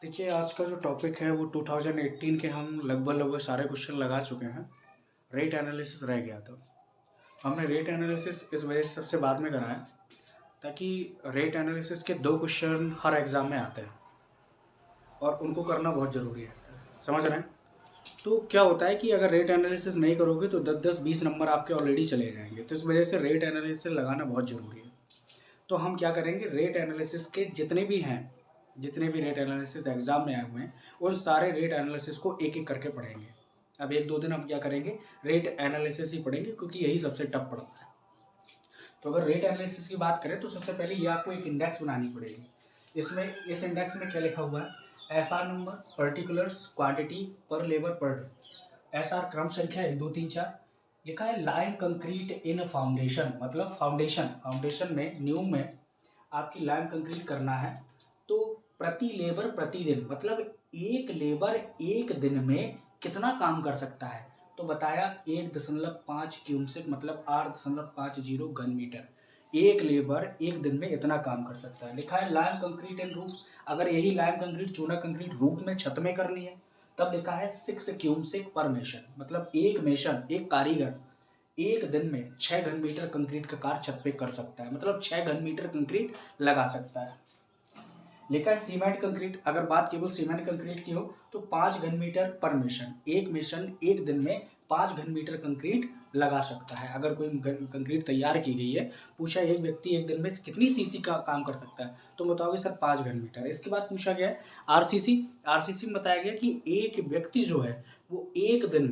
देखिए, आज का जो टॉपिक है वो 2018 के हम लगभग सारे क्वेश्चन लगा चुके हैं। रेट एनालिसिस रह गया था। हमने रेट एनालिसिस इस वजह से सबसे बाद में करा है ताकि रेट एनालिसिस के 2 क्वेश्चन हर एग्ज़ाम में आते हैं और उनको करना बहुत ज़रूरी है। समझ रहे हैं? तो क्या होता है कि अगर रेट एनालिसिस नहीं करोगे तो 10-10, 20 नंबर आपके ऑलरेडी चले जाएंगे। तो इस वजह से रेट एनालिसिस लगाना बहुत ज़रूरी है। तो हम क्या करेंगे, रेट एनालिसिस के जितने भी रेट एनालिसिस एग्जाम में आए हुए हैं उन सारे रेट एनालिसिस को एक एक करके पढ़ेंगे। अब 1-2 दिन हम क्या करेंगे, रेट एनालिसिस ही पढ़ेंगे क्योंकि यही सबसे टफ पड़ता है। तो अगर रेट एनालिसिस की बात करें तो सबसे पहले ये आपको एक इंडेक्स बनानी पड़ेगी। इस इंडेक्स में क्या लिखा हुआ है, एसआर नंबर, पर्टिकुलर्स, क्वांटिटी, पर लेबर, पर डे। एसआर क्रम संख्या 1 2 3 4 लिखा है। लाइन कंक्रीट इन फाउंडेशन, मतलब फाउंडेशन में न्यू में आपकी लाइन कंक्रीट करना है। तो प्रति लेबर प्रतिदिन, मतलब एक लेबर एक दिन में कितना काम कर सकता है, तो बताया 1.5 क्यूबिक, मतलब 8.50 घन मीटर। एक लेबर एक दिन में इतना काम कर सकता है। लिखा है लाइन कंक्रीट एंड रूफ, अगर यही लाइन कंक्रीट चूना कंक्रीट रूफ में छत में करनी है तब लिखा है 6 क्यूबिक पर मेशन, मतलब एक कारीगर एक दिन में 6 घन मीटर कंक्रीट का कार्य छत पे कर सकता है, मतलब 6 घन मीटर कंक्रीट लगा सकता है। लिखा है सीमेंट कंक्रीट, अगर बात केवल सीमेंट कंक्रीट की हो तो 5 घन मीटर पर मेशन, एक दिन में 5 घन मीटर कंक्रीट लगा सकता है। अगर कोई कंक्रीट तैयार की गई है, पूछा एक व्यक्ति एक दिन में कितनी सीसी का काम कर सकता है, तो बताओगे सर 5 घन मीटर। इसके बाद पूछा गया है आरसीसी में बताया गया कि एक व्यक्ति जो है वो एक दिन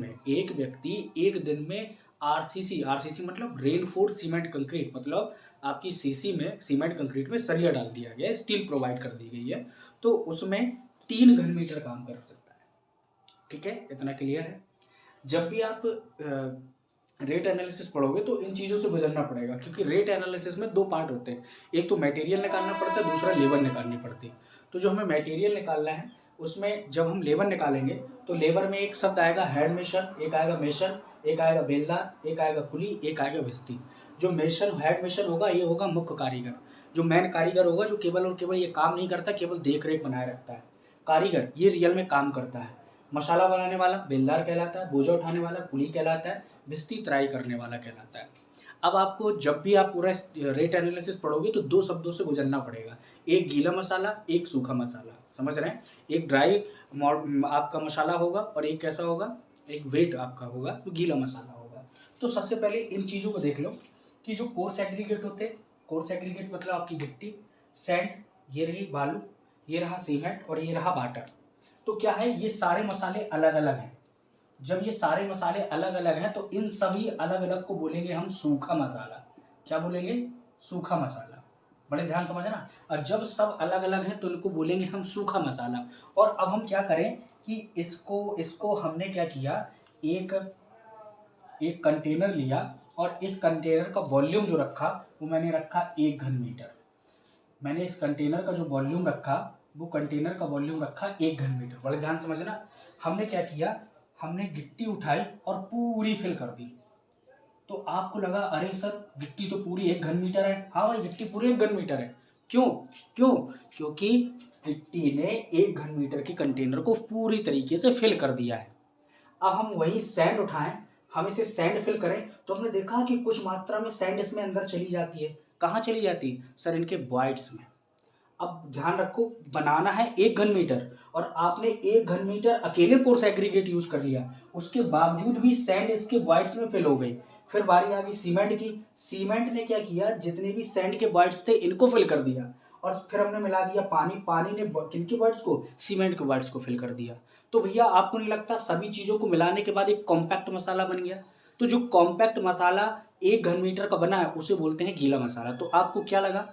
में आरसीसी मतलब रेनफोर्स सीमेंट कंक्रीट, मतलब आपकी सीसी में सीमेंट कंक्रीट में सरिया डाल दिया गया है, स्टील प्रोवाइड कर दी गई है, तो उसमें 3 घन मीटर काम कर सकता है। ठीक है, इतना क्लियर है। जब भी आप रेट एनालिसिस पढ़ोगे तो इन चीज़ों से गुजरना पड़ेगा, क्योंकि रेट एनालिसिस में 2 पार्ट होते हैं, एक तो मटेरियल निकालना पड़ता है, दूसरा लेबर निकालनी पड़ती है। तो जो हमें मटेरियल निकालना है उसमें जब हम लेबर निकालेंगे तो लेबर में एक शब्द आएगा हेड मेशन, एक आएगा मेशन, एक आएगा बेलदार, एक आएगा कुली, एक आएगा विस्ती। जो हेड मेशन होगा ये होगा मुख्य कारीगर, जो मेन कारीगर होगा जो केवल और केवल ये काम नहीं करता, केवल देख रेख बनाए रखता है। कारीगर ये रियल में काम करता है। मसाला बनाने वाला बेलदार कहलाता है, बोझा उठाने वाला कुली कहलाता है, भिस्ती तराई करने वाला कहलाता है। अब आपको जब भी आप पूरा रेट एनालिसिस पढ़ोगे तो 2 शब्दों से गुजरना पड़ेगा, एक गीला मसाला, एक सूखा मसाला। समझ रहे हैं? एक ड्राई आपका मसाला होगा और एक कैसा होगा, एक वेट आपका होगा तो गीला मसाला होगा। तो सबसे पहले इन चीज़ों को देख लो कि जो कोर्स एग्रीगेट होते हैं, कोर्स एग्रीगेट मतलब आपकी गिट्टी, सैंड, ये रही बालू, ये रहा सीमेंट और ये रहा वाटर। तो क्या है, ये सारे मसाले अलग अलग हैं। जब ये सारे मसाले अलग अलग हैं तो इन सभी अलग अलग को बोलेंगे हम सूखा मसाला। क्या बोलेंगे? सूखा मसाला। बड़े ध्यान समझना। और जब सब अलग अलग हैं तो इनको बोलेंगे हम सूखा मसाला। और अब हम क्या करें कि इसको हमने क्या किया, एक कंटेनर लिया और इस कंटेनर का वॉल्यूम जो रखा वो मैंने रखा 1 घन मीटर। मैंने इस कंटेनर का जो वॉल्यूम रखा वो कंटेनर का वॉल्यूम रखा 1 घन मीटर। बड़े ध्यान समझना। हमने क्या किया, हमने गिट्टी उठाई और पूरी फिल कर दी। तो आपको लगा अरे सर गिट्टी तो पूरी 1 घन मीटर है। हाँ भाई, गिट्टी पूरी 1 घन मीटर है। क्यों? क्योंकि गिट्टी ने 1 घन मीटर के कंटेनर को पूरी तरीके से फिल कर दिया है। अब हम वही सैंड उठाएं, हम इसे सैंड फिल करें तो हमने देखा कि कुछ मात्रा में सैंड इसमें अंदर चली जाती है। कहाँ चली जाती है सर? इनके बॉइड्स में। अब ध्यान रखो, बनाना है 1 घन मीटर और आपने 1 घन मीटर अकेले कोर्स एग्रीगेट यूज कर लिया, उसके बावजूद भी सैंड इसके बॉइड्स में फिल हो गई। फिर बारी आ गई सीमेंट की। सीमेंट ने क्या किया, जितने भी सैंड के बॉइड्स थे इनको फिल कर दिया और फिर हमने मिला दिया पानी। पानी ने किनके बॉइड्स को? सीमेंट के बॉइड्स को फिल कर दिया। तो भैया आपको नहीं लगता सभी चीज़ों को मिलाने के बाद एक कॉम्पैक्ट मसाला बन गया? तो जो कॉम्पैक्ट मसाला 1 घन मीटर का बना है उसे बोलते हैं गीला मसाला। तो आपको क्या लगा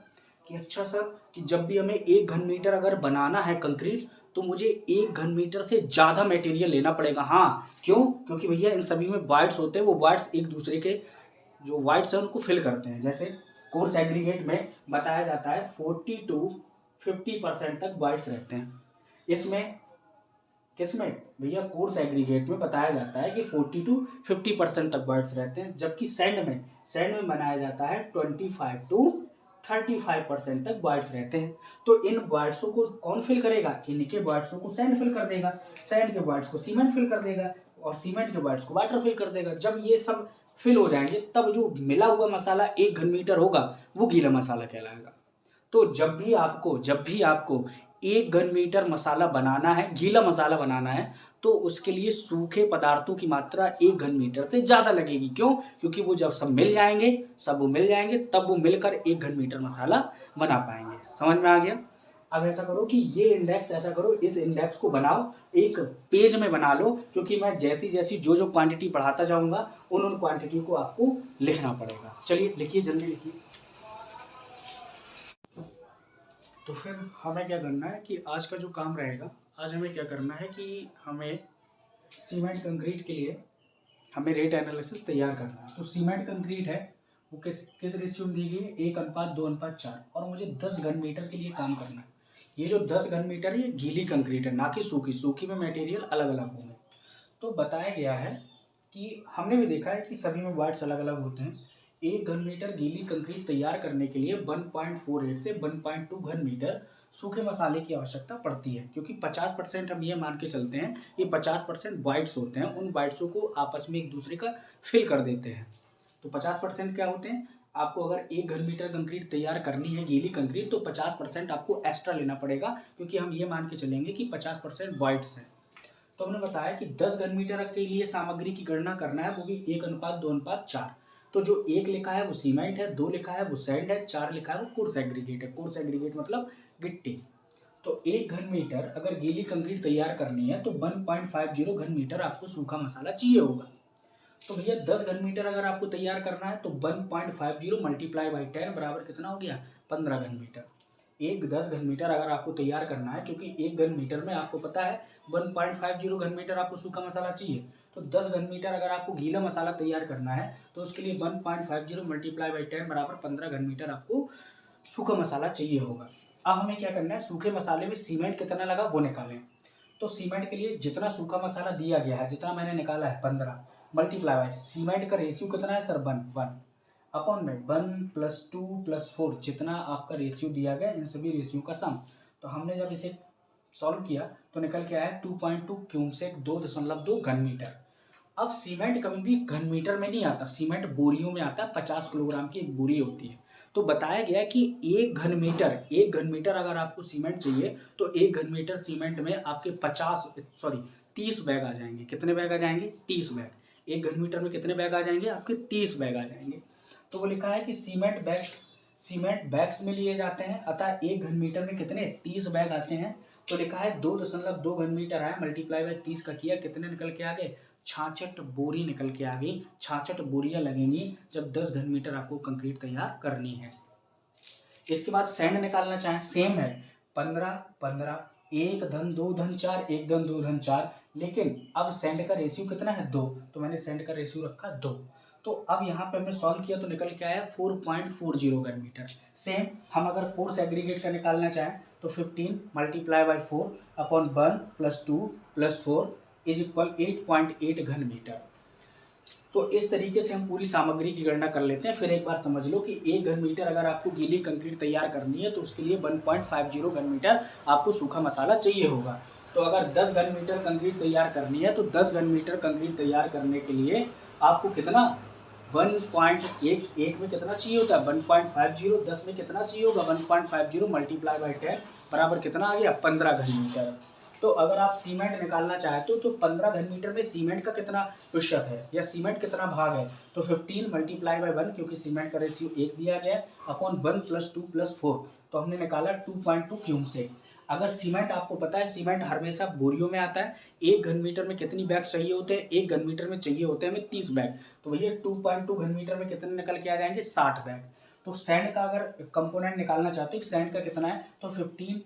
कि अच्छा सर, कि जब भी हमें 1 घन मीटर अगर बनाना है कंक्रीट तो मुझे 1 घन मीटर से ज़्यादा मटेरियल लेना पड़ेगा। हाँ, क्यों? क्योंकि भैया इन सभी में वाइड्स होते हैं, वो वाइड्स एक दूसरे के जो वाइड्स हैं उनको फिल करते हैं। जैसे कोर्स एग्रीगेट में बताया जाता है 40 to 50% तक वाइड्स रहते हैं। इसमें किसमें भैया? कोर्स एग्रीगेट में बताया जाता है कि 40 to 50% तक वाइड्स रहते हैं, जबकि सैंड में बनाया जाता है 25 to 35% तक वॉइड्स रहते हैं। तो इन वॉइड्सों को कौन फिल करेगा? इनके वॉइड्सों को सैंड फिल कर देगा, सैंड के वॉइड्स को सीमेंट फिल कर देगा और सीमेंट के वॉइड्स को वाटर फिल कर देगा। जब ये सब फिल हो जाएंगे तब जो मिला हुआ मसाला 1 घन मीटर होगा वो गीला मसाला कहलाएगा। तो जब भी आपको 1 घन मीटर मसाला बनाना है, गीला मसाला बनाना है, तो उसके लिए सूखे पदार्थों की मात्रा 1 घन मीटर से ज़्यादा लगेगी। क्यों? क्योंकि वो जब सब मिल जाएंगे तब वो मिलकर 1 घन मीटर मसाला बना पाएंगे। समझ में आ गया? अब ऐसा करो कि ये इंडेक्स, ऐसा करो इस इंडेक्स को बनाओ, एक पेज में बना लो, क्योंकि मैं जैसी जैसी जो क्वांटिटी पढ़ाता जाऊंगा उन क्वांटिटी को आपको लिखना पड़ेगा। चलिए लिखिए, जल्दी लिखिए। तो फिर हमें क्या करना है कि आज का जो काम रहेगा, आज हमें क्या करना है कि हमें सीमेंट कंक्रीट के लिए हमें रेट एनालिसिस तैयार करना है। तो सीमेंट कंक्रीट है वो किस रेशियो में दी गई है? 1:2:4 और मुझे 10 घन मीटर के लिए काम करना है। ये जो 10 घन मीटर ये गीली कंक्रीट है, ना कि सूखी में मटेरियल अलग अलग होंगे। तो बताया गया है कि हमने भी देखा है कि सभी में वाट्स अलग अलग होते हैं। 1 घन मीटर गीली कंक्रीट तैयार करने के लिए 1.48 से 1.2 घन मीटर सूखे मसाले की आवश्यकता पड़ती है, क्योंकि 50% हम ये मान के चलते हैं ये 50% वाइट्स होते हैं, उन वाइट्सों को आपस में एक दूसरे का फिल कर देते हैं। तो 50% क्या होते हैं? आपको अगर 1 घन मीटर कंक्रीट तैयार करनी है गीली कंक्रीट, तो 50% आपको एक्स्ट्रा लेना पड़ेगा, क्योंकि हम ये मान के चलेंगे कि 50% वाइट्स हैं। तो हमने बताया कि 10 घन मीटर के लिए सामग्री की गणना करना है, वो भी 1:2:4। तो जो 1 लिखा है वो सीमेंट है, 2 लिखा है वो सैंड है, 4 लिखा है वो कोर्स एग्रीगेट है। कोर्स एग्रीगेट मतलब गिट्टी। तो 1 घन मीटर अगर गीली कंक्रीट तैयार करनी है तो 1.50 घन मीटर आपको सूखा मसाला चाहिए होगा। तो भैया 10 घन मीटर अगर आपको तैयार करना है तो 1.50 मल्टीप्लाई बाई 10 बराबर कितना हो गया? 15 घन मीटर। 10 घन मीटर अगर आपको तैयार करना है, क्योंकि 1 घन मीटर में आपको पता है 1.50 घन मीटर आपको सूखा मसाला चाहिए। तो 10 घन मीटर अगर आपको गीला मसाला तैयार करना है तो उसके लिए 1.50 मल्टीप्लाई बाई 10 बराबर 15 घन मीटर आपको सूखा मसाला चाहिए होगा। अब हमें क्या करना है, सूखे मसाले में सीमेंट कितना लगा वो निकालें। तो सीमेंट के लिए जितना सूखा मसाला दिया गया है, जितना मैंने निकाला है 15 मल्टीप्लाई बाय सीमेंट का रेशियो कितना है सर? 1 अपॉन में 1 + 2 + 4 जितना आपका रेशियो दिया गया, इन सभी रेशियो का सम। तो हमने जब इसे सॉल्व किया तो निकल के आया 2.2 क्यूमसेक 2.2 घन मीटर। अब सीमेंट कभी भी घन मीटर में नहीं आता, सीमेंट बोरियों में आता है। 50 किलोग्राम की एक बोरी होती है। तो बताया गया कि 1 घन मीटर अगर आपको सीमेंट चाहिए तो 1 घन मीटर सीमेंट में आपके 30 बैग आ जाएंगे। कितने बैग आ जाएंगे? 30 बैग। 1 घन मीटर में कितने बैग आ जाएंगे? आपके 30 बैग आ जाएंगे। तो वो लिखा है कि सीमेंट बैग्स में लिए जाते हैं, अतः 1 घन मीटर में कितने? 30 बैग आते हैं। तो लिखा है 2.2 घन मीटर आया, मल्टीप्लाई बाय 30 का किया, कितने निकल के आ गए? 66 बोरी निकल के आ गई। 66 बोरियां लगेंगी जब 10 घन मीटर आपको कंक्रीट तैयार करनी है। इसके बाद सैंड निकालना चाहें, सेम है 15 1 धन 2 धन 4 1 धन 2 धन 4, लेकिन अब सैंड का रेशियो कितना है? 2। तो मैंने सैंड का रेशियो रखा 2। तो अब यहाँ पे हमने सॉल्व किया तो निकल के आया 4.40 घन मीटर। सेम हम अगर कोर्स एग्रीगेट का निकालना चाहें तो 15 मल्टीप्लाई बाई 4 अपॉन 1 + 2 + 4 = 8.8 घन मीटर। तो इस तरीके से हम पूरी सामग्री की गणना कर लेते हैं। फिर एक बार समझ लो कि 1 घन मीटर अगर आपको गीली कंक्रीट तैयार करनी है तो उसके लिए 1.50 घन मीटर आपको सूखा मसाला चाहिए होगा। तो अगर 10 घन मीटर कंक्रीट तैयार करनी है तो 10 घन मीटर कंक्रीट तैयार करने के लिए आपको कितना? 1.1 में कितना चाहिए होता है? 1.50। 10 में कितना चाहिए होगा? 1.50 मल्टीप्लाई बाई 10 बराबर कितना आ गया? 15 घन मीटर। तो अगर आप सीमेंट निकालना चाहते हो तो 15 घन मीटर में सीमेंट का कितना प्रतिशत है या सीमेंट कितना भाग है? तो 15 मल्टीप्लाई बाई 1, क्योंकि सीमेंट का रेशियो 1 दिया गया है, अपॉन 1 + 2 + 4। तो हमने निकाला 2.2 क्यूमसेक। अगर सीमेंट आपको पता है सीमेंट हमेशा बोरियों में आता है। 1 घन मीटर में कितनी बैग चाहिए होते हैं? 1 घन मीटर में चाहिए होते हैं हमें 30 बैग। तो भैया 2.2 घन मीटर में कितने निकल के आ जाएंगे? 60 बैग। तो सैंड का अगर कंपोनेंट निकालना चाहते हो सैंड का कितना है तो 15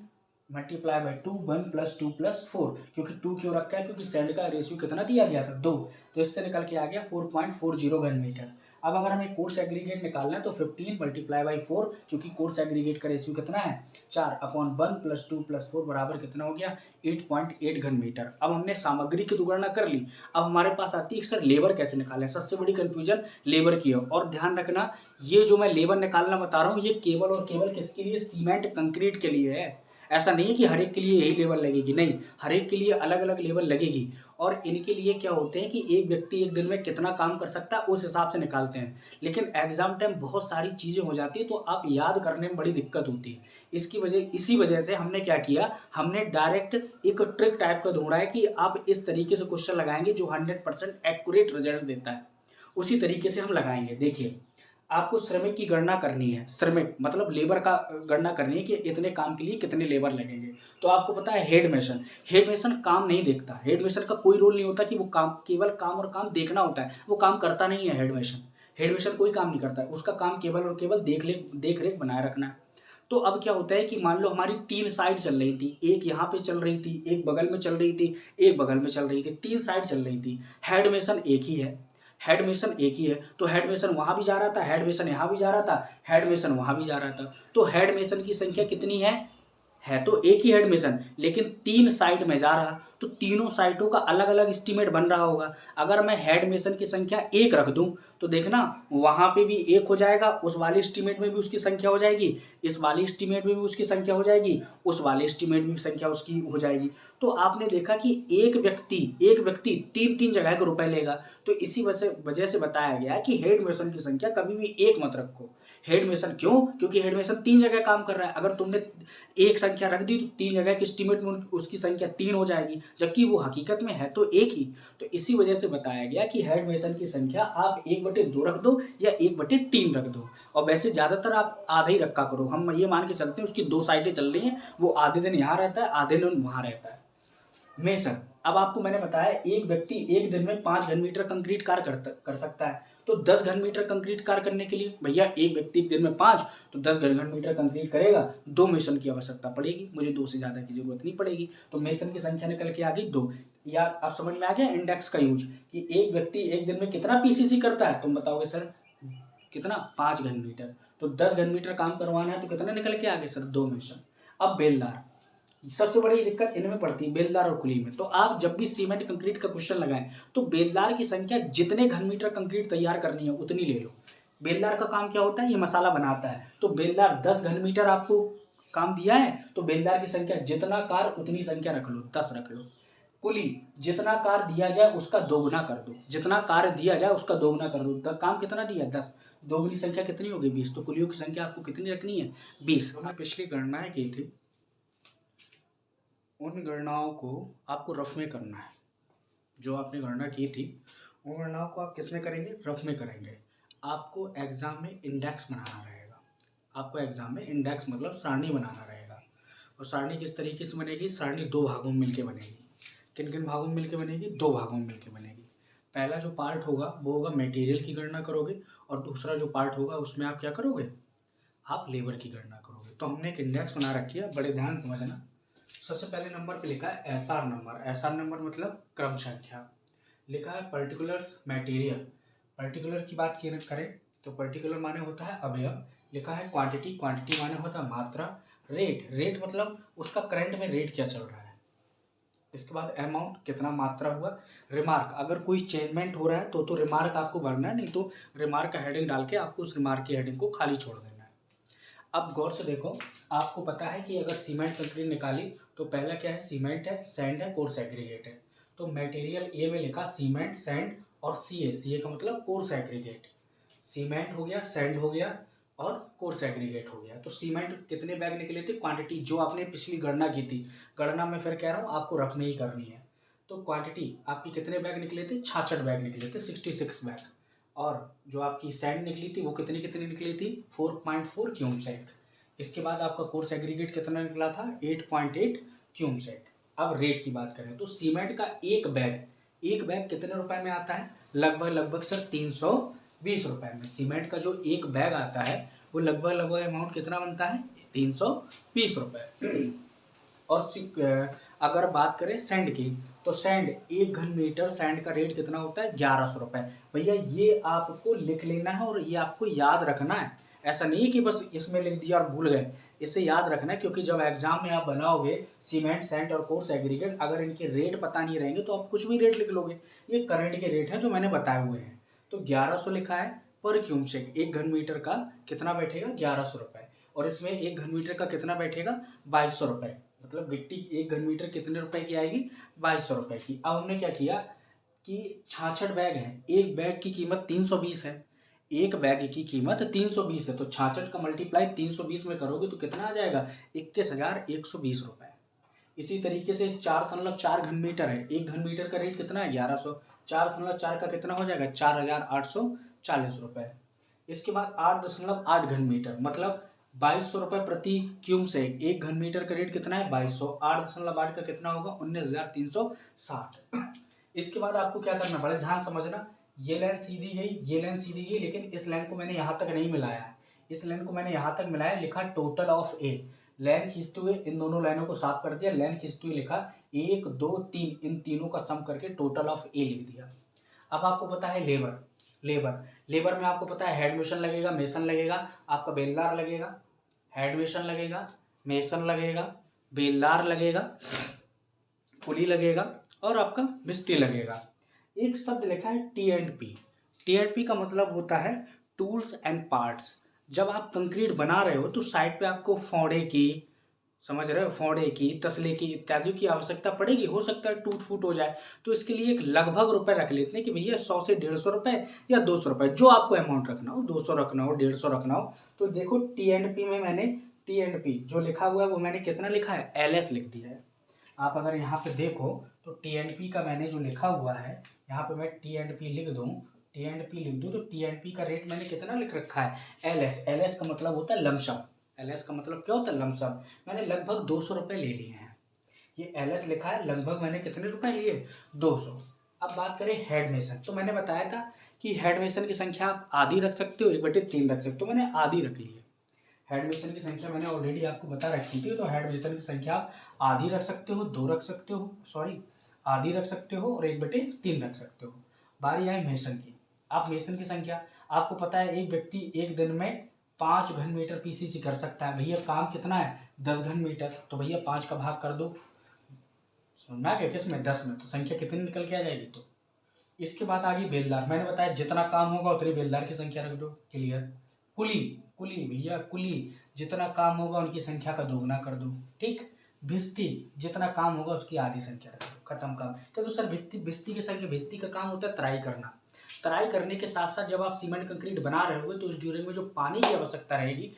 मल्टीप्लाई बाई 2 1 + 2 + 4, क्योंकि 2 क्यों रखा है? क्योंकि सैंड का रेशियो कितना दिया गया था? 2। तो इससे निकल के आ गया 4.40 घन मीटर। अब अगर हमें कोर्स एग्रीगेट निकालना है तो 15 मल्टीप्लाई बाई 4, क्योंकि कोर्स एग्रीगेट का रेशियो कितना है 4/1 + 2 + 4 बराबर कितना हो गया 8.8 घन मीटर। अब हमने सामग्री की तो गणना कर ली, अब हमारे पास आती है सर लेबर कैसे निकालें। सबसे बड़ी कंफ्यूजन लेबर की है। और ध्यान रखना ये जो मैं लेबर निकालना बता रहा हूँ ये केवल और केवल किसके लिए, सीमेंट कंक्रीट के लिए है। ऐसा नहीं है कि हर एक के लिए यही लेबर लगेगी, नहीं, हर एक के लिए अलग अलग लेबर लगेगी। और इनके लिए क्या होते हैं कि एक व्यक्ति एक दिन में कितना काम कर सकता है उस हिसाब से निकालते हैं। लेकिन एग्जाम टाइम बहुत सारी चीज़ें हो जाती है तो आप याद करने में बड़ी दिक्कत होती है। इसी वजह से हमने क्या किया, हमने डायरेक्ट एक ट्रिक टाइप का ढूंढा है कि आप इस तरीके से क्वेश्चन लगाएंगे जो 100% एक्यूरेट रिजल्ट देता है, उसी तरीके से हम लगाएंगे। देखिए आपको श्रमिक की गणना करनी है, श्रमिक मतलब लेबर का गणना करनी है कि इतने काम के लिए कितने लेबर लगेंगे। तो आपको पता है हेड मेसन काम नहीं देखता, हेड मेसन का कोई रोल नहीं होता कि वो काम केवल काम और काम देखना होता है, वो काम करता नहीं है। हेड मेसन कोई काम नहीं करता है, उसका काम केवल और केवल देख रेख बनाए रखना है। तो अब क्या होता है कि मान लो हमारी 3 साइड चल रही थी, एक यहाँ पे चल रही थी, एक बगल में चल रही थी, एक बगल में चल रही थी, 3 साइड चल रही थी। हेड मेसन एक ही है, तो हेड मेसन वहां भी जा रहा था, हेड मेसन यहाँ भी जा रहा था, हेड मेसन वहां भी जा रहा था। तो हेड मेसन की संख्या कितनी है तो एक ही हेड मेसन, लेकिन 3 साइड में जा रहा, तो तीनों साइडों का अलग अलग एस्टीमेट बन रहा होगा। अगर मैं हेड मेसन की संख्या 1 रख दूं तो देखना वहां पे भी 1 हो जाएगा, उस वाले एस्टीमेट में भी उसकी संख्या हो जाएगी, इस वाले एस्टीमेट में भी उसकी संख्या हो जाएगी, उस वाले एस्टीमेट में भी संख्या उसकी हो जाएगी। तो आपने देखा कि एक व्यक्ति 3-3 जगह के रुपए लेगा। तो इसी वजह से बताया गया कि हेड मेसन की संख्या कभी भी 1 मत रखो। हेड मेसन क्यों, क्योंकि हेड मेसन 3 जगह काम कर रहा है। अगर तुमने एक संख्या रख दी तो 3 जगह के एस्टीमेट में उसकी संख्या 3 हो जाएगी, जबकि वो हकीकत में है तो एक ही। तो इसी वजह से बताया गया कि हेड मेसन की संख्या आप 1/2 रख दो या 1/3 रख दो। और वैसे ज़्यादातर आप आधा ही रखा करो। हम ये मान के चलते हैं उसकी 2 साइडें चल रही हैं, वो आधे दिन यहाँ रहता है, आधे दिन वहाँ रहता है। मेसन, अब आपको मैंने बताया एक व्यक्ति एक दिन में 5 घन मीटर कंक्रीट कार्य कर सकता है। तो 10 घन मीटर कंक्रीट कार्य करने के लिए भैया एक व्यक्ति एक दिन में 5 तो 10 घन मीटर कंक्रीट करेगा, 2 मेसन की आवश्यकता पड़ेगी, मुझे 2 से ज़्यादा की जरूरत नहीं पड़ेगी। तो मेसन की संख्या निकल के आ गई 2। या आप समझ में आ गया इंडेक्स का यूज कि एक व्यक्ति एक दिन में कितना पीसीसी करता है। तुम बताओगे सर कितना, 5 घन मीटर। तो 10 घन मीटर काम करवाना है तो कितना निकल के आ गए सर, 2 मेसन। अब बेलदार, सबसे बड़ी दिक्कत इनमें पड़ती है, बेलदार और कुली में। तो आप जब भी सीमेंट कंक्रीट का क्वेश्चन लगाएं तो बेलदार की संख्या जितने घन मीटर कंक्रीट तैयार करनी है उतनी ले लो। बेलदार का काम क्या होता है, ये मसाला बनाता है। तो बेलदार 10 घन मीटर आपको काम दिया है तो बेलदार की संख्या जितना कार उतनी संख्या रख लो, 10 रख लो। कुली, जितना कार दिया जाए उसका दोगुना कर दो, जितना कार दिया जाए उसका दोगुना कर दो। काम कितना दिया, 10, दोगुनी संख्या कितनी होगी, 20। तो कुलियों की संख्या आपको कितनी रखनी है, 20। हमने पिछली गणनाएं की थी, उन गणनाओं को आपको रफ में करना है। जो आपने गणना की थी उन गणनाओं को आप किस में करेंगे, रफ में करेंगे। आपको एग्ज़ाम में इंडेक्स बनाना रहेगा, आपको एग्ज़ाम में इंडेक्स मतलब सारणी बनाना रहेगा। और सारणी किस तरीके से बनेगी, सारणी 2 भागों में मिलकर बनेगी। किन किन भागों में मिलकर बनेगी, 2 भागों में मिलकर बनेगी। पहला जो पार्ट होगा वो होगा मटेरियल की गणना करोगे, और दूसरा जो पार्ट होगा उसमें आप क्या करोगे, आप लेबर की गणना करोगे। तो हमने एक इंडेक्स बना रखी है, बड़े ध्यान समझना। सबसे पहले नंबर पे लिखा है एसआर नंबर, एसआर नंबर मतलब क्रम संख्या। लिखा है पर्टिकुलर्स मटेरियल, पर्टिकुलर की बात करें तो पर्टिकुलर माने होता है अवयव। लिखा है क्वांटिटी, क्वांटिटी माने होता है मात्रा। रेट, रेट मतलब उसका करंट में रेट क्या चल रहा है। इसके बाद अमाउंट, कितना मात्रा हुआ। रिमार्क, अगर कोई चेंजमेंट हो रहा है तो रिमार्क आपको भरना है, नहीं तो रिमार्क का हेडिंग डाल के आपको उस रिमार्क की हेडिंग को खाली छोड़ देना है। अब गौर से देखो, आपको पता है कि अगर सीमेंट कंक्रीट निकाली तो पहला क्या है, सीमेंट है, सैंड है, कोर्स एग्रीगेट है। तो मटेरियल ए में लिखा सीमेंट, सैंड और सीए का मतलब कोर्स एग्रीगेट। सीमेंट हो गया, सैंड हो गया और कोर्स एग्रीगेट हो गया। तो सीमेंट कितने बैग निकले थे, क्वांटिटी जो आपने पिछली गणना की थी, गणना में फिर कह रहा हूँ आपको रफ में ही करनी है। तो क्वांटिटी आपकी कितने बैग निकले थे, 66 बैग निकले थे, 66 बैग। और जो आपकी सैंड निकली थी वो कितनी कितनी निकली थी, 4.4 क्यूमसेक। इसके बाद आपका कोर्स एग्रीगेट कितना निकला था, 8.8 क्यूमसेक। अब रेट की बात करें तो सीमेंट का एक बैग कितने रुपए में आता है, लगभग सर 320 रुपए में। सीमेंट का जो एक बैग आता है वो लगभग अमाउंट कितना बनता है, 320 रुपए। और अगर बात करें सैंड की तो सैंड 1 घन मीटर सैंड का रेट कितना होता है 1100 रुपये। भैया ये आपको लिख लेना है और ये आपको याद रखना है। ऐसा नहीं है कि बस इसमें लिख दिया और भूल गए, इसे याद रखना है, क्योंकि जब एग्जाम में आप बनाओगे सीमेंट सैंड और कोर्स एग्रीगेट, अगर इनके रेट पता नहीं रहेंगे तो आप कुछ भी रेट लिख लोगे। ये करंट के रेट हैं जो मैंने बताए हुए हैं। तो 1100 लिखा है पर क्यूमसेक, 1 घन मीटर का कितना बैठेगा 1100 रुपये, और इसमें 1 घन मीटर का कितना बैठेगा 2200 रुपये। मतलब गिट्टी 1 घन मीटर कितने रुपए की आएगी 2200 रुपये की। अब हमने क्या किया कि 66 बैग हैं, एक बैग की कीमत 320 है, एक बैग की कीमत 320 है, तो 66 का मल्टीप्लाई 320 में करोगे तो कितना आ जाएगा 21,120 रुपये। इसी तरीके से 4.4 घन मीटर है, 1 घन मीटर का रेट कितना है 1100, 4.4 का कितना हो जाएगा 4,840 रुपये। इसके बाद 8.8 घन मीटर मतलब 2200 रुपये प्रति क्यूमसेक, 1 घन मीटर का रेट कितना है 2200, 8.8 का कितना होगा 19,360। इसके बाद आपको क्या करना पड़ेगा, ध्यान समझना, ये लाइन सीधी गई, ये लाइन सीधी गई, लेकिन इस लाइन को मैंने यहाँ तक नहीं मिलाया है, इस लाइन को मैंने यहाँ तक मिलाया, लिखा टोटल ऑफ ए, लाइन खींचते हुए इन दोनों लाइनों को साफ कर दिया, लाइन खींचते हुए लिखा 1 2 3, इन तीनों का सम करके टोटल ऑफ ए लिख दिया। अब आपको पता है लेबर में आपको पता है हेड मेसन लगेगा, मेसन लगेगा, आपका बेलदार लगेगा, हेड मेसन लगेगा, मेसन लगेगा, बेलदार लगेगा, पुली लगेगा और आपका मिस्त्री लगेगा। एक शब्द लिखा है टी एंड पी का मतलब होता है टूल्स एंड पार्ट्स। जब आप कंक्रीट बना रहे हो तो साइड पे आपको फोड़े की, समझ रहे हो, फोड़े की, तसले की इत्यादि की आवश्यकता पड़ेगी, हो सकता है टूट फूट हो जाए, तो इसके लिए एक लगभग रुपए रख लेते हैं कि भैया 100 से 150 रुपये या 200 रुपये, जो आपको अमाउंट रखना हो, 200 रखना हो, 150 रखना हो। तो देखो टी में मैंने टी जो लिखा हुआ है वो मैंने कितना लिखा है LS लिख दिया है। आप अगर यहाँ पे देखो तो टी का मैंने जो लिखा हुआ है, यहाँ पे मैं टी लिख दूँ, तो टी का रेट मैंने कितना लिख रखा है LS का मतलब होता है लमसम, LS का मतलब क्या होता है लमसम, मैंने लगभग 200 रुपये ले लिए हैं। ये LS लिखा है, लगभग मैंने कितने रुपए लिए 200। अब बात करें हेड मेसन, तो मैंने बताया था कि हेड मेसन की संख्या आप आधी रख सकते हो, 1/3 रख सकते हो, मैंने आधी रख ली है। हेड मेसन की संख्या मैंने ऑलरेडी आपको बता रखी थी, तो हेड मेसन की संख्या आप आधी रख सकते हो, 2 रख सकते हो, आधी रख सकते हो और 1/3 रख सकते हो। बारी आई मेसन की। आप मेसन की संख्या, आपको पता है एक व्यक्ति एक दिन में 5 घन-मीटर पीसीसी कर सकता है। भैया काम कितना है 10 घन-मीटर, तो भैया 5 का भाग कर दो, सुनना क्या किस में 10 में, तो संख्या कितनी निकल के आ जाएगी। तो इसके बाद आ गई बेलदार, मैंने बताया जितना काम होगा उतनी बेलदार की संख्या रख दो, क्लियर। कुली भैया कुली, जितना काम होगा उनकी संख्या का दोगुना कर दो, ठीक। भिस्ती, जितना काम होगा उसकी आधी संख्या रख दो, खत्म काम। क्या तो सर भिस्ती की संख्या, भिस्ती का काम होता है तराई करना। तराई करने के साथ साथ जब आप सीमेंट कंक्रीट बना रहे होगे तो उस ड्यूरिंग में जो पानी की आवश्यकता रहेगी,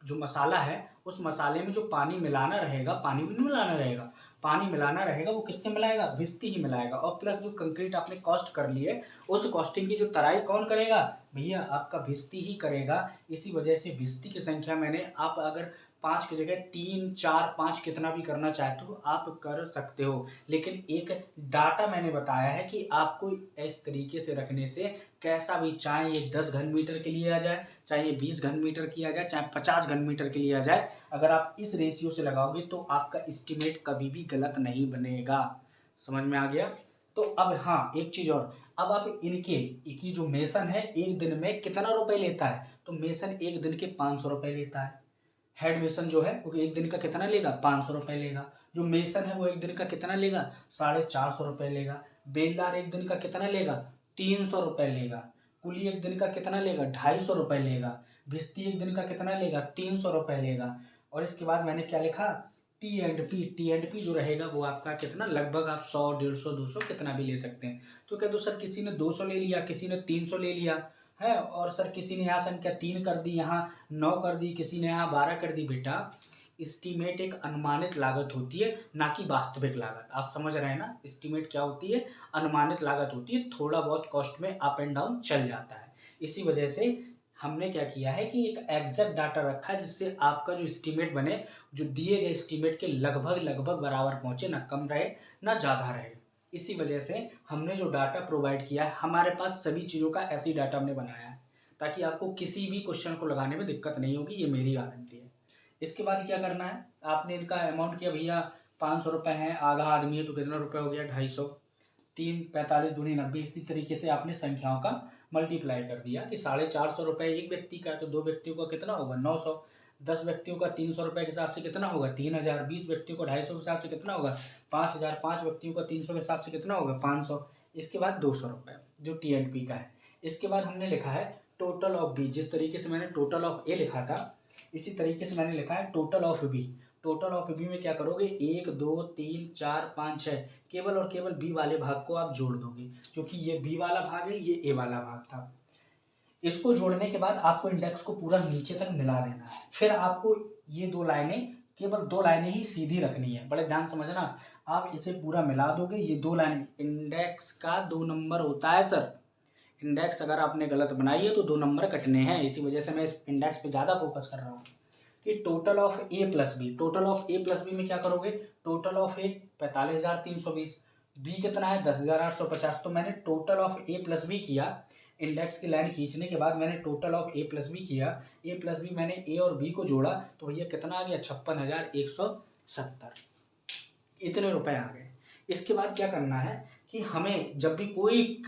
जो मसाला है उस मसाले में जो पानी मिलाना रहेगा, पानी भी नहीं मिलाना रहेगा, पानी मिलाना रहेगा, वो किससे मिलाएगा भिस्ती ही मिलाएगा। और प्लस जो कंक्रीट आपने कॉस्ट कर लिए, उस कॉस्टिंग की जो तराई कौन करेगा भैया आपका भिस्ती ही करेगा। इसी वजह से भिस्ती की संख्या मैंने, आप अगर 5 की जगह 3 4 5 कितना भी करना चाहते हो आप कर सकते हो, लेकिन एक डाटा मैंने बताया है कि आपको इस तरीके से रखने से कैसा भी, चाहे ये 10 घन-मीटर के लिए आ जाए, चाहे ये 20 घन-मीटर की आ जाए, चाहे 50 घन-मीटर के लिए आ जाए, अगर आप इस रेशियो से लगाओगे तो आपका एस्टीमेट कभी भी गलत नहीं बनेगा। समझ में आ गया। तो अब हाँ एक चीज़ और, अब आप इनकी जो मेसन है एक दिन में कितना रुपए लेता है, तो मेसन एक दिन के 500 रुपये लेता है। हेड मेसन जो है वो एक दिन का कितना लेगा 500 रुपये लेगा। जो मेसन है वो एक दिन का कितना लेगा 450 रुपये लेगा। बेलदार एक दिन का कितना लेगा 300 रुपये लेगा। कुली एक दिन का कितना लेगा 250 रुपये लेगा। भिस्ती एक दिन का कितना लेगा 300 रुपये लेगा। और इसके बाद मैंने क्या लिखा टी एंड पी जो रहेगा वो आपका कितना, लगभग आप 100 150 200 कितना भी ले सकते हैं। तो क्या तो सर किसी ने 200 ले लिया, किसी ने 300 ले लिया है, और सर किसी ने यहाँ संख्या 3 कर दी, यहाँ 9 कर दी, किसी ने यहाँ 12 कर दी। बेटा एस्टीमेट एक अनुमानित लागत होती है, ना कि वास्तविक लागत। आप समझ रहे हैं ना, एस्टीमेट क्या होती है, अनुमानित लागत होती है, थोड़ा बहुत कॉस्ट में अप एंड डाउन चल जाता है। इसी वजह से हमने क्या किया है कि एक एग्जैक्ट डाटा रखा है जिससे आपका जो एस्टीमेट बने, जो दिए गए एस्टीमेट के लगभग बराबर पहुँचे, ना कम रहे ना ज़्यादा रहे। इसी वजह से हमने जो डाटा प्रोवाइड किया है, हमारे पास सभी चीज़ों का ऐसी डाटा हमने बनाया है ताकि आपको किसी भी क्वेश्चन को लगाने में दिक्कत नहीं होगी, ये मेरी गारंटी है। इसके बाद क्या करना है, आपने इनका अमाउंट किया भैया 500 रुपये हैं, आधा आदमी है तो कितना रुपये हो गया 250, 3 45 दूनी 90। इसी तरीके से आपने संख्याओं का मल्टीप्लाई कर दिया कि 450 रुपये एक व्यक्ति का, तो 2 व्यक्तियों का कितना होगा 900, 10 व्यक्तियों का 300 रुपये के हिसाब से कितना होगा 3000, 20 व्यक्तियों को 250 के हिसाब से कितना होगा 5000, 5 व्यक्तियों का 300 के हिसाब से कितना होगा 500। इसके बाद 200 रुपये जो TNP का है। इसके बाद हमने लिखा है टोटल ऑफ बी। जिस तरीके से मैंने टोटल ऑफ ए लिखा था इसी तरीके से मैंने लिखा है total of B. Total of B में क्या करोगे 1 2 3 4 5 6 केवल और केवल बी वाले भाग को आप जोड़ दोगे, क्योंकि ये बी वाला भाग है, ये ए वाला भाग था। इसको जोड़ने के बाद आपको इंडेक्स को पूरा नीचे तक मिला देना है। फिर आपको ये 2 लाइनें, केवल 2 लाइनें ही सीधी रखनी है। बड़े ध्यान समझना, आप इसे पूरा मिला दोगे। ये 2 लाइनें, इंडेक्स का 2 नंबर होता है सर। इंडेक्स अगर आपने गलत बनाई है तो 2 नंबर कटने हैं। इसी वजह से मैं इस इंडेक्स पे ज़्यादा फोकस कर रहा हूँ कि total of A plus B. Total of A plus B में क्या करोगे, टोटल ऑफ ए 45,320, बी कितना है 10,850। तो मैंने total of A plus B किया, इंडेक्स की लाइन खींचने के बाद मैंने total of A plus B किया। ए प्लस बी मैंने ए और बी को जोड़ा तो भैया कितना आ गया 56,170। इतने रुपए आ गए। इसके बाद क्या करना है कि हमें जब भी कोई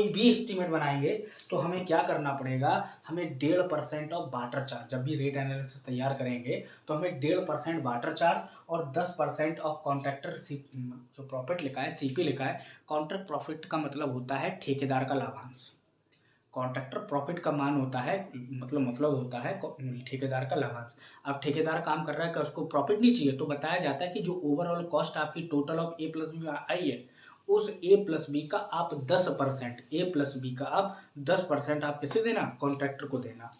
भी एस्टीमेट बनाएंगे तो हमें क्या करना पड़ेगा, हमें 1.5% ऑफ बार्टर चार्ज, जब भी रेट एनालिसिस तैयार करेंगे तो हमें 1.5% बार्टर चार्ज और 10% ऑफ कॉन्ट्रैक्टर जो प्रॉफिट लिखा है CP लिखा है। कॉन्ट्रैक्ट प्रॉफिट का मतलब होता है ठेकेदार का लाभांश। कॉन्ट्रैक्टर प्रॉफिट का मान होता है मतलब होता है ठेकेदार का लाभांश। अब ठेकेदार काम कर रहा है कि उसको प्रॉफिट नहीं चाहिए, तो बताया जाता है कि जो ओवरऑल कॉस्ट आपकी total of A plus B आई है उस ए प्लस बी का आप 10%, ए प्लस बी का आप 10% आप किसे देना, कॉन्ट्रैक्टर को देना।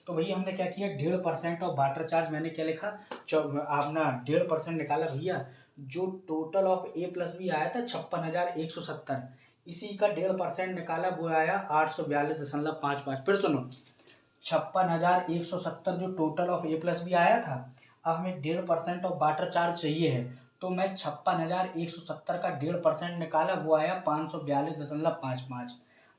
तो भैया हमने क्या किया 1.5% ऑफ बार्टर चार्ज मैंने क्या लिखा, आपने 1.5% निकाला भैया। जो total of A plus B आया था 56,170, इसी का 1.5% निकाला वो आया 842.55। फिर सुनो 56,170 जो total of A plus B आया था। अब हमें 1.5% ऑफ बार्टर चार्ज चाहिए है, तो मैं 56,170 का 1.5% निकाला वो आया 542.55।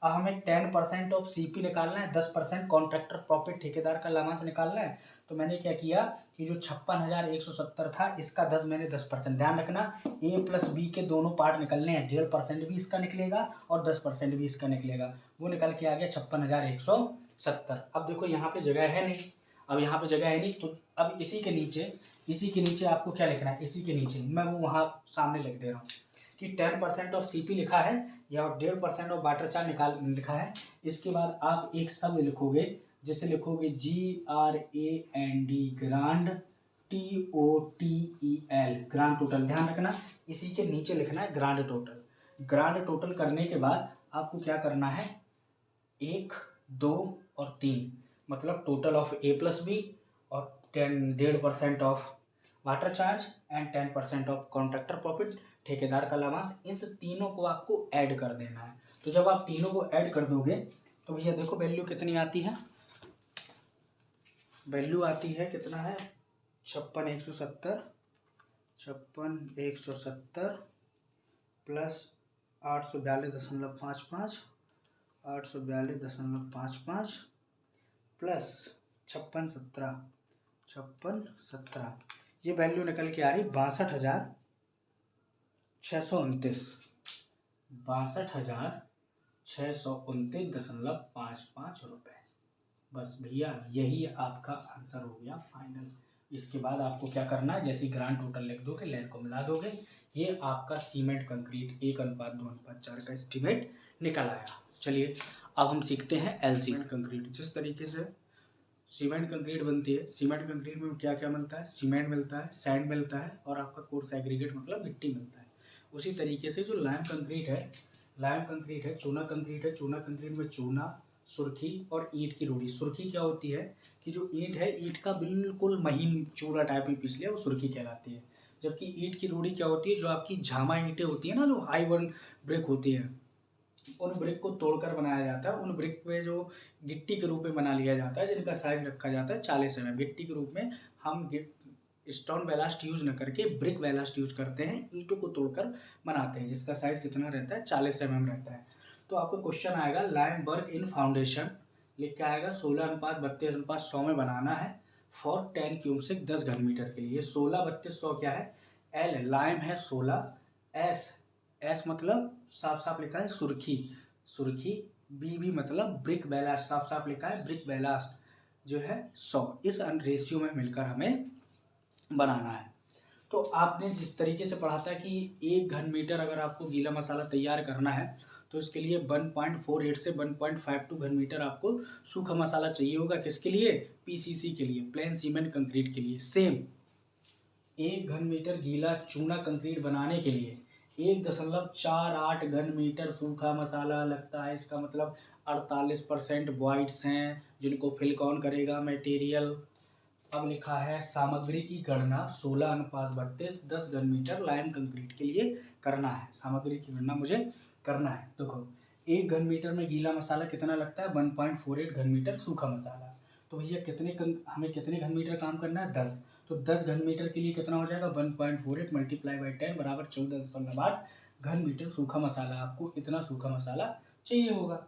अब हमें 10% ऑफ CP निकालना है, 10% कॉन्ट्रैक्टर प्रॉफिट ठेकेदार का लाभांश निकालना है। तो मैंने क्या किया कि जो 56,170 था इसका 10 मैंने 10%। ध्यान रखना ए प्लस बी के दोनों पार्ट निकलने हैं, 1.5% भी इसका निकलेगा और 10% भी इसका निकलेगा। वो निकल के आ गया 56,170। अब देखो यहाँ पे जगह है नहीं, अब यहाँ पे जगह है नहीं, तो अब इसी के नीचे आपको क्या लिखना है, इसी के नीचे मैं वो वहाँ सामने लिख दे रहा हूँ कि 10% ऑफ CP लिखा है या 1.5% ऑफ बार्टर चार्ज लिखा है। इसके बाद आप एक शब्द लिखोगे, जैसे लिखोगे GRAND, grand, TOTEL, grand total. ध्यान रखना इसी के नीचे लिखना है ग्रांड टोटल। ग्रांड टोटल करने के बाद आपको क्या करना है 1 2 और 3, मतलब total of A plus B और 1.5% of water charge and 10% of contractor profit ठेकेदार का लाभांश। इन तीनों को आपको ऐड कर देना है। तो जब आप तीनों को ऐड कर दोगे तो भैया देखो वैल्यू कितनी आती है, वैल्यू आती है कितना है 56,170 प्लस 842.55 प्लस 56,17 ये वैल्यू निकल के आ रही 62,629.55 रुपये। बस भैया यही आपका आंसर हो गया फाइनल। इसके बाद आपको क्या करना है, जैसे ग्रांड टोटल लिख दोगे, लाइन को मिला दोगे, ये आपका सीमेंट कंक्रीट 1:2:4 का एस्टीमेट निकल आया। चलिए अब हम सीखते हैं LC कंक्रीट। जिस तरीके से सीमेंट कंक्रीट बनती है, सीमेंट कंक्रीट में क्या क्या मिलता है, सीमेंट मिलता है, सैंड मिलता है और आपका कोर्स एग्रीगेट मतलब मिट्टी मिलता है। उसी तरीके से जो लाइम कंक्रीट है, चूना कंक्रीट है, चूना कंक्रीट में चूना, सुर्खी और ईंट की रोड़ी। सुर्खी क्या होती है कि जो ईंट है, ईंट का बिल्कुल महीन चूरा टाइप में पीस लिया, वो सुर्खी कहलाती है। जबकि ईंट की रोड़ी क्या होती है, जो आपकी झामा ईंटें होती है ना, जो हाई वन ब्रिक होती है, उन ब्रिक को तोड़कर बनाया जाता है। उन ब्रिक पे जो गिट्टी के रूप में बना लिया जाता है, जिनका साइज रखा जाता है 40 mm। गिट्टी के रूप में हम स्टोन बैलास्ट यूज न करके ब्रिक बैलास्ट यूज करते हैं, ईंटों को तोड़कर बनाते हैं, जिसका साइज कितना रहता है 40 mm रहता है। तो आपको क्वेश्चन आएगा लाइम वर्क इन फाउंडेशन, लिख के आएगा 16:32:100 में बनाना है फॉर 10 क्यूबिक 10 घन मीटर के लिए। 16:32:100 क्या है, L लाइम है 16, S मतलब साफ साफ लिखा है सुर्खी, B मतलब ब्रिक बैलास्ट, साफ साफ लिखा है ब्रिक बैलास्ट जो है 100। इस रेशियो में मिलकर हमें बनाना है। तो आपने जिस तरीके से पढ़ा था कि 1 घन मीटर अगर आपको गीला मसाला तैयार करना है तो इसके लिए 1.48 से 1.52 घन मीटर आपको सूखा मसाला चाहिए होगा। किसके लिए? PCC के लिए, प्लेन सीमेंट कंक्रीट के लिए। सेम 1 घन मीटर गीला चूना कंक्रीट बनाने के लिए 1.48 घन मीटर सूखा मसाला लगता है। इसका मतलब 48% वॉइड्स हैं जिनको फिल कौन करेगा? मटेरियल। अब लिखा है सामग्री की गणना 16:32 10 घन मीटर लाइम कंक्रीट के लिए करना है। सामग्री की गणना मुझे करना है। देखो 1 घन मीटर में गीला मसाला कितना लगता है? 1.48 घन मीटर सूखा मसाला। तो भैया हमें कितने घन मीटर काम करना है? 10। तो 10 घन मीटर के लिए कितना हो जाएगा? 1.48 मल्टीप्लाई बाई 10 बराबर 14.8 घन मीटर सूखा मसाला। आपको इतना सूखा मसाला चाहिए होगा।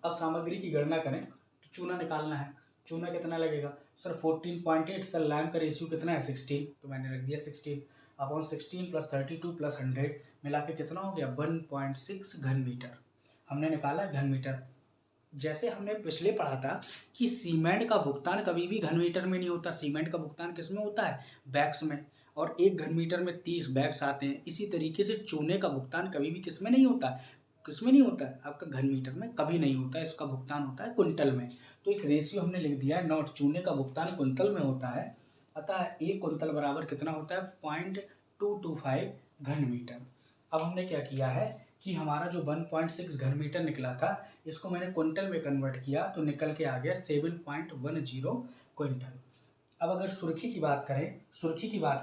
अब सामग्री की गणना करें तो चूना निकालना है। चूना कितना लगेगा? सर 14.8। सर लाइम का रेशियो कितना है? 16। तो मैंने रख दिया 16 अपॉन 16 प्लस 32 प्लस 100 मिला के कितना हो गया? 1.6 घन मीटर हमने निकाला घन मीटर। जैसे हमने पिछले पढ़ा था कि सीमेंट का भुगतान कभी भी घन मीटर में नहीं होता। सीमेंट का भुगतान किस में होता है? बैग्स में। और 1 घन मीटर में 30 बैग्स आते हैं। इसी तरीके से चूने का भुगतान कभी भी किस में नहीं होता? किस में नहीं होता है? आपका घन मीटर में कभी नहीं होता है। इसका भुगतान होता है कुंटल में। तो एक रेशियो हमने लिख दिया है नोट, चूने का भुगतान कुंटल में होता है। अतः 1 कुंटल बराबर कितना होता है? 0.225 घन मीटर। अब हमने क्या किया है कि हमारा जो 1.6 घन मीटर निकला था इसको मैंने क्विंटल में कन्वर्ट किया तो निकल के आ गया 7.10 क्विंटल। अब अगर सुर्खी की बात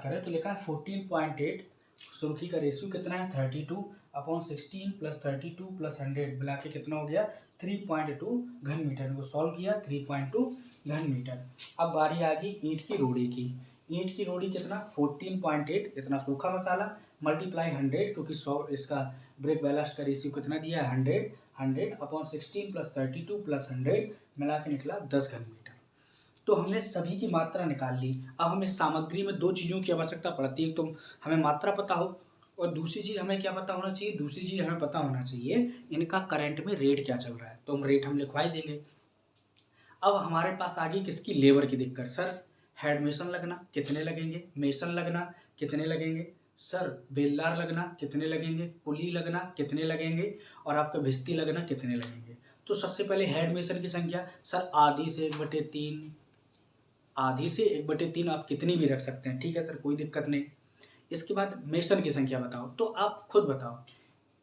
करें तो लिखा है 14.8। सुर्खी का रेशियो कितना है? 32 अपॉन 16 प्लस 32 प्लस 100 मिला के कितना हो गया? 3.2 घन मीटर। इनको सॉल्व किया 3.2 घन मीटर। अब बारी आ गई ईंट की रोड़ी की। ईंट की रोड़ी कितना? 14.8 इतना सूखा मसाला मल्टीप्लाई 100 क्योंकि 100 इसका ब्रेक बैलास्ट का रेशियो कितना दिया है? 100 अपॉन 16 प्लस 32 प्लस 100 मिला के निकला 10 घन मीटर। तो हमने सभी की मात्रा निकाल ली। अब हमें सामग्री में 2 चीज़ों की आवश्यकता पड़ती है। तो हमें मात्रा पता हो और दूसरी चीज़ हमें क्या पता होना चाहिए? दूसरी चीज़ हमें पता होना चाहिए इनका करंट में रेट क्या चल रहा है। तो हम रेट लिखवा ही देंगे। अब हमारे पास आ गई किसकी? लेबर की दिक्कत। सर हेड मेसन लगना कितने लगेंगे? मेसन लगना कितने लगेंगे? सर बेलदार लगना कितने लगेंगे? पुली लगना कितने लगेंगे? और आपका भिस्ती लगना कितने लगेंगे? तो सबसे पहले हेड मेसन की संख्या सर आधी से 1/3, आधी से 1/3 आप कितनी भी रख सकते हैं। ठीक है सर, कोई दिक्कत नहीं। इसके बाद मेसन की संख्या बताओ। तो आप खुद बताओ,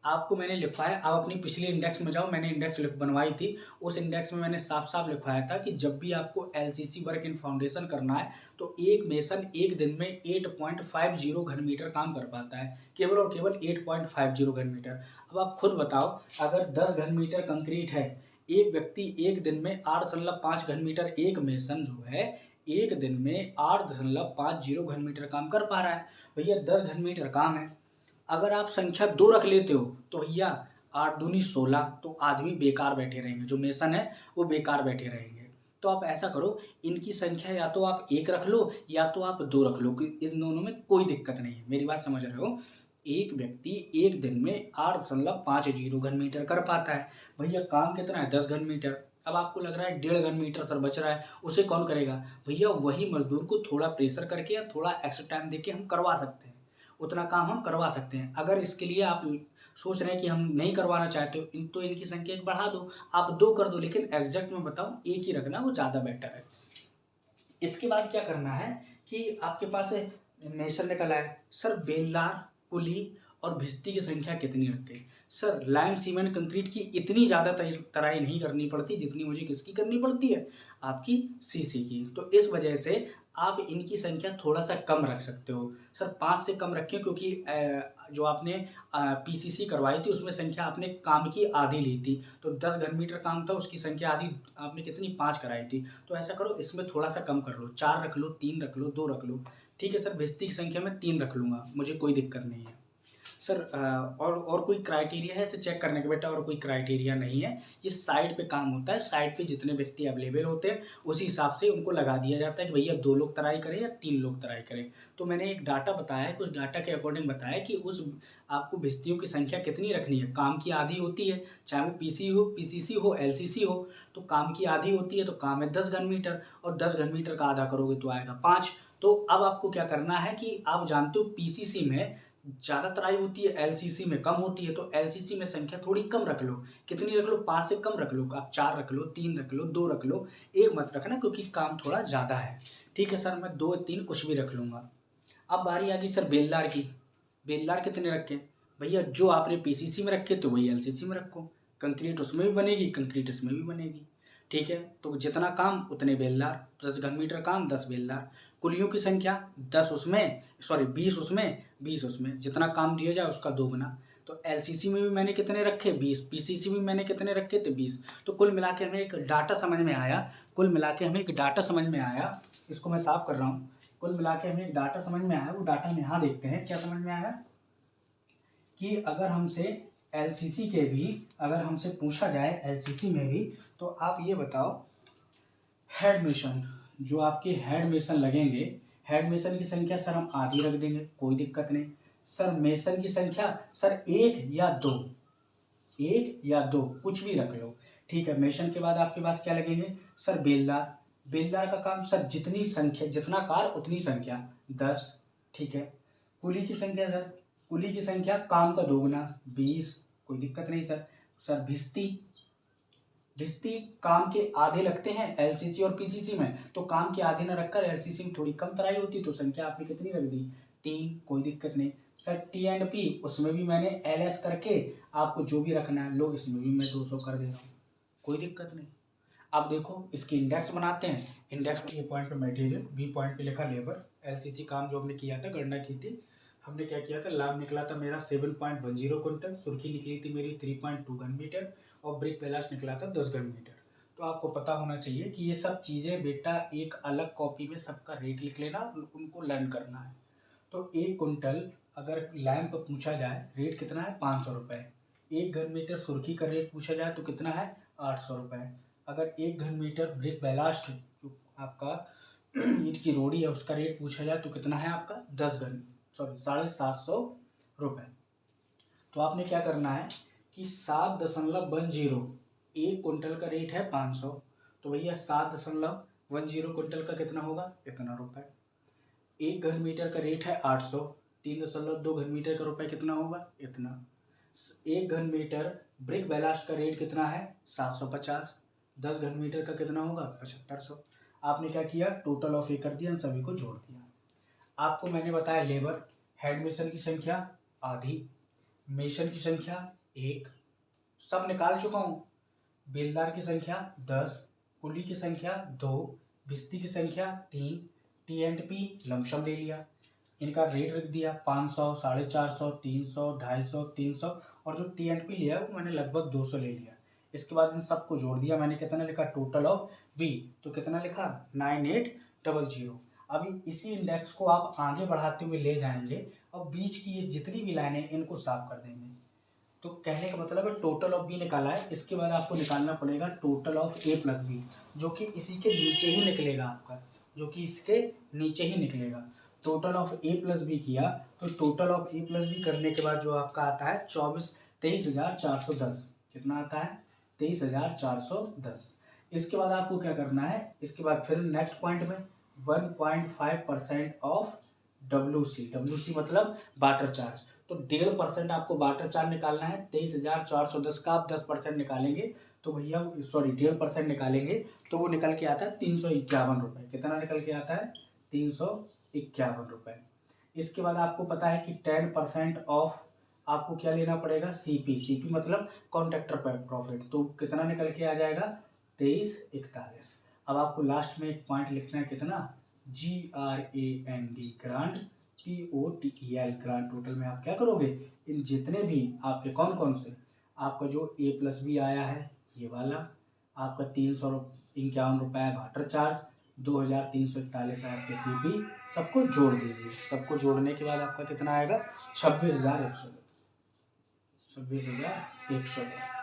आपको मैंने लिखवाया। आप अपनी पिछली इंडेक्स में जाओ, मैंने इंडेक्स बनवाई थी। उस इंडेक्स में मैंने साफ साफ लिखवाया था कि जब भी आपको LCC वर्क इन फाउंडेशन करना है तो एक मेसन एक दिन में 8.50 घन मीटर काम कर पाता है, केवल और केवल 8.50 घन मीटर। अब आप खुद बताओ, अगर 10 घन मीटर कंक्रीट है, एक व्यक्ति एक दिन में 8.5 घन मीटर, एक मेसन जो है एक दिन में 8.50 घन मीटर काम कर पा रहा है। भैया 10 घन मीटर काम है। अगर आप संख्या 2 रख लेते हो तो भैया 8 दूनी 16, तो आदमी बेकार बैठे रहेंगे, जो मेसन है वो बेकार बैठे रहेंगे। तो आप ऐसा करो, इनकी संख्या या तो आप 1 रख लो या तो आप 2 रख लो, इन दोनों में कोई दिक्कत नहीं है। मेरी बात समझ रहे हो? एक व्यक्ति एक दिन में 8.50 घन मीटर कर पाता है। भैया काम कितना है? 10 घन मीटर। अब आपको लग रहा है 1.5 घन मीटर सर बच रहा है, उसे कौन करेगा? भैया वही मजदूर को थोड़ा प्रेशर करके या थोड़ा एक्स्ट्रा टाइम देके हम करवा सकते हैं, उतना काम हम करवा सकते हैं। अगर इसके लिए आप सोच रहे हैं कि हम नहीं करवाना चाहते हो तो इनकी संख्या बढ़ा दो, आप 2 कर दो, लेकिन एग्जैक्ट में बताओ 1 ही रखना, वो ज़्यादा बेटर है। इसके बाद क्या करना है कि आपके पास मेसन निकल आए। सर बेलदार, कुली और भिस्ती की संख्या कितनी रखें? सर लाइम सीमेंट कंक्रीट की इतनी ज़्यादा तराई नहीं करनी पड़ती जितनी मुझे किसकी करनी पड़ती है? आपकी सीसी की। तो इस वजह से आप इनकी संख्या थोड़ा सा कम रख सकते हो। सर 5 से कम रखें, क्योंकि जो आपने PCC करवाई थी उसमें संख्या आपने काम की आधी ली थी। तो 10 घन मीटर काम था, उसकी संख्या आधी आपने कितनी? 5 कराई थी। तो ऐसा करो, इसमें थोड़ा सा कम कर लो, 4 रख लो, 3 रख लो, 2 रख लो। ठीक है सर, भिस्ती की संख्या में 3 रख लूँगा, मुझे कोई दिक्कत नहीं है। सर और कोई क्राइटेरिया है इसे चेक करने का? बेटा और कोई क्राइटेरिया नहीं है, ये साइट पे काम होता है। साइट पे जितने व्यक्ति अवेलेबल होते हैं उसी हिसाब से उनको लगा दिया जाता है कि भैया 2 लोग तराई करें या 3 लोग तराई करें। तो मैंने एक डाटा बताया है, उस डाटा के अकॉर्डिंग बताया कि उस आपको भिस्तियों की संख्या कितनी रखनी है। काम की आधी होती है, चाहे वो पीसीसी हो, एलसीसी हो, तो काम की आधी होती है, तो काम है 10 घन मीटर, और 10 घन मीटर का आधा करोगे तो आएगा 5। तो अब आपको क्या करना है कि आप जानते हो पीसीसी में ज़्यादा तराई होती है, एलसीसी में कम होती है। तो एलसीसी में संख्या थोड़ी कम रख लो। कितनी रख लो? 5 से कम रख लो। आप 4 रख लो, 3 रख लो, 2 रख लो, 1 मत रखना क्योंकि काम थोड़ा ज़्यादा है। ठीक है सर, मैं 2 3 कुछ भी रख लूँगा। अब बारी आ गई सर बेलदार की। बेलदार कितने रखें? भैया जो आपने पीसीसी में रखे तो वही एलसीसी में रखो। कंक्रीट उसमें भी बनेगी, कंक्रीट इसमें भी बनेगी। ठीक है, तो जितना काम उतने बेलदार, 10 घन मीटर काम 10 बेलदार। कुलियों की संख्या 10 उसमें, सॉरी 20 उसमें, 20 उसमें, जितना काम दिया जाए उसका 2 गुना। तो एलसीसी में भी मैंने कितने रखे? 20। पीसीसी में मैंने कितने रखे थे? 20। तो कुल मिला के हमें एक डाटा समझ में आया, इसको मैं साफ कर रहा हूँ। कुल मिला के हमें एक डाटा समझ में आया, वो डाटा हम यहाँ देखते हैं क्या समझ में आया कि अगर हमसे पूछा जाए एलसीसी में भी, तो आप ये बताओ हेड मेसन, जो आपके हेड मेसन लगेंगे, हेड मेसन की संख्या सर हम आधी रख देंगे, कोई दिक्कत नहीं। सर मेसन की संख्या सर 1 या 2 कुछ भी रख लो। ठीक है, मेसन के बाद आपके पास क्या लगेंगे? सर बेलदार। बेलदार का काम सर जितनी संख्या, जितना कार उतनी संख्या, 10। ठीक है, कुली की संख्या सर, कुली की संख्या काम का 2 गुना, 20, कोई दिक्कत नहीं सर। सर भिस्ती काम के आधे लगते हैं एलसीसी और पीसीसी में, तो काम के आधे न रखकर एलसीसी में थोड़ी कम तराई होती, तो संख्या आपने कितनी रख दी? 3, कोई दिक्कत नहीं सर। टी एंड पी उसमें भी मैंने एलएस करके आपको जो भी रखना है लो, इसमें भी मैं 200 कर दे रहा हूँ, कोई दिक्कत नहीं। अब देखो इसकी इंडेक्स बनाते हैं। इंडेक्स में ए पॉइंट पे मटेरियल, बी पॉइंट पे लिखा लेबर, एलसीसी काम जो हमने किया था, गणना की थी, हमने क्या किया था, लाभ निकला था मेरा 7.10 क्विंटल, सुर्खी निकली थी मेरी 3.2 घन मीटर, और ब्रिक बेलास्ट निकला था 10 घन मीटर। तो आपको पता होना चाहिए कि ये सब चीज़ें बेटा एक अलग कॉपी में सबका रेट लिख लेना, उनको लर्न करना है। तो 1 कुंटल अगर लैंप पूछा जाए रेट कितना है? 500 रुपये। 1 घन मीटर सुर्खी का रेट पूछा जाए तो कितना है? 800 रुपये। अगर 1 घन मीटर ब्रिक बेलास्ट जो आपका ईंट की रोड़ी है उसका रेट पूछा जाए तो कितना है आपका? 750 रुपये। तो आपने क्या करना है कि 7.10, 1 कुंटल का रेट है 500, तो भैया 7.10 कुंटल का कितना होगा? इतना रुपये। 1 घन मीटर का रेट है 800, 3.2 घन मीटर का रुपये कितना होगा? इतना। 1 घन मीटर ब्रिक बेलास्ट का रेट कितना है? 750, 10 घन मीटर का कितना होगा? 7500। आपने क्या किया? टोटल ऑफ ए कर दिया, सभी को जोड़ दिया। आपको मैंने बताया लेबर, हेड मेसन की संख्या आधी, मेसन की संख्या 1, सब निकाल चुका हूँ। बेलदार की संख्या 10, कुली की संख्या 2, भिस्ती की संख्या 3, टी एंड पी लमसम ले लिया, इनका रेट रख दिया 500, 450, 300, 250, 300, और जो टी एंड पी लिया वो मैंने लगभग 200 ले लिया। इसके बाद इन सबको जोड़ दिया मैंने, कितना लिखा? टोटल ऑफ बी, तो कितना लिखा? 9800। अभी इसी इंडेक्स को आप आगे बढ़ाते हुए ले जाएंगे और बीच की ये जितनी भी लाइनें इनको साफ कर देंगे। तो कहने का मतलब है टोटल ऑफ बी निकाला है, इसके बाद आपको निकालना पड़ेगा total of A plus B, जो कि इसी के नीचे ही निकलेगा आपका, जो कि इसके नीचे ही निकलेगा। Total of A plus B किया तो total of A plus B करने के बाद जो आपका आता है 23,410, कितना आता है? 23,410। इसके बाद आपको क्या करना है? इसके बाद फिर नेक्स्ट पॉइंट में 1.5% ऑफ WC मतलब वाटर चार्ज, तो 1.5% आपको वाटर चार्ज निकालना है। 23,410 का आप 10% निकालेंगे तो भैया, सॉरी 1.5% निकालेंगे तो वो निकल के आता है 351 रुपये। कितना निकल के आता है? 351 रुपये। इसके बाद आपको पता है कि 10% ऑफ आपको क्या लेना पड़ेगा? CP मतलब कॉन्ट्रैक्टर प्रॉफिट, तो कितना निकल के आ जाएगा? 2341। अब आपको लास्ट में एक पॉइंट लिखना है, कितना? GRAND grant, TOTEL grant. Total में आप क्या करोगे? इन जितने भी आपके कौन से, आपका जो ए प्लस बी आया है ये वाला, आपका 351 रुपये वाटर चार्ज, 2341 है आपके CP, सबको जोड़ दीजिए। सबको जोड़ने के बाद आपका कितना आएगा? 26,110। 26,100 का।